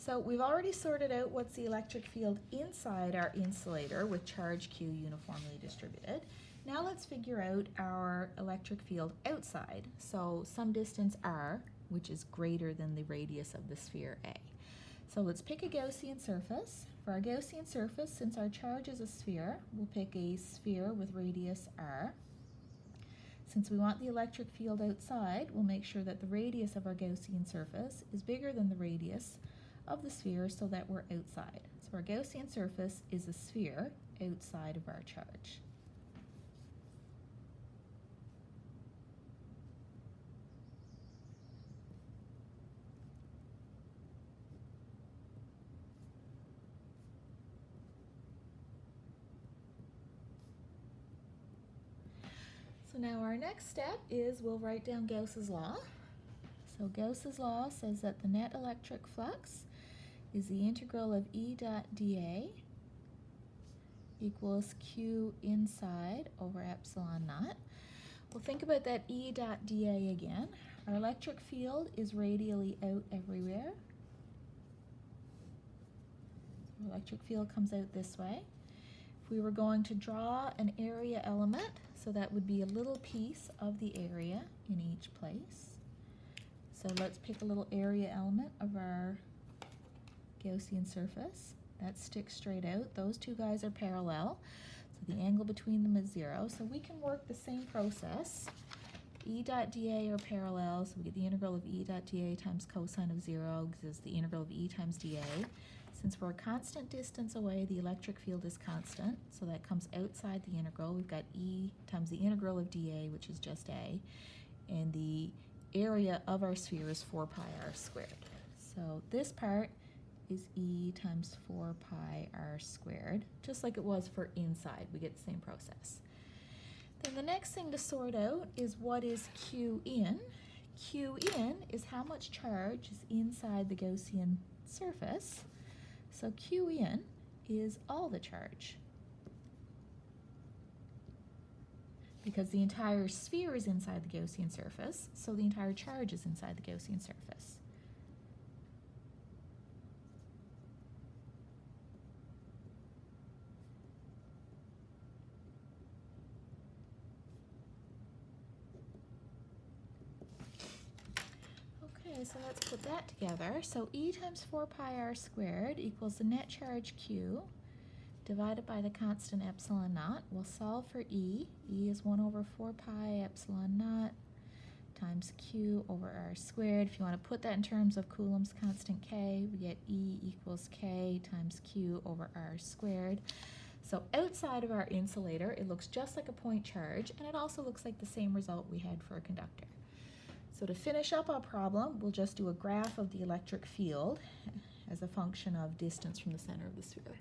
So we've already sorted out what's the electric field inside our insulator with charge Q uniformly distributed. Now let's figure out our electric field outside. So some distance r, which is greater than the radius of the sphere A. So let's pick a Gaussian surface. For our Gaussian surface, since our charge is a sphere, we'll pick a sphere with radius r. Since we want the electric field outside, we'll make sure that the radius of our Gaussian surface is bigger than the radius of the sphere so that we're outside. So our Gaussian surface is a sphere outside of our charge. So now our next step is we'll write down Gauss's law. So Gauss's law says that the net electric flux is the integral of E dot dA equals Q inside over epsilon naught. We'll think about that E dot dA again. Our electric field is radially out everywhere. So our electric field comes out this way. If we were going to draw an area element, so that would be a little piece of the area in each place. So let's pick a little area element of our Gaussian surface. That sticks straight out. Those two guys are parallel, so the angle between them is 0. So we can work the same process. E dot dA are parallel, so we get the integral of E dot dA times cosine of 0 gives the integral of E times dA. Since we're a constant distance away, the electric field is constant, so that comes outside the integral. We've got E times the integral of dA, which is just A, and the area of our sphere is 4 pi r squared. So this part is E times 4 pi r squared, just like it was for inside. We get the same process. Then the next thing to sort out is what is Q in. Q in is how much charge is inside the Gaussian surface. So Q in is all the charge, because the entire sphere is inside the Gaussian surface, so the entire charge is inside the Gaussian surface. Okay, so let's put that together. So E times 4 pi r squared equals the net charge Q divided by the constant epsilon naught. We'll solve for E. E is 1 over 4 pi epsilon naught times Q over r squared. If you want to put that in terms of Coulomb's constant K, we get E equals K times Q over r squared. So outside of our insulator, it looks just like a point charge, and it also looks like the same result we had for a conductor. So to finish up our problem, we'll just do a graph of the electric field as a function of distance from the center of the sphere.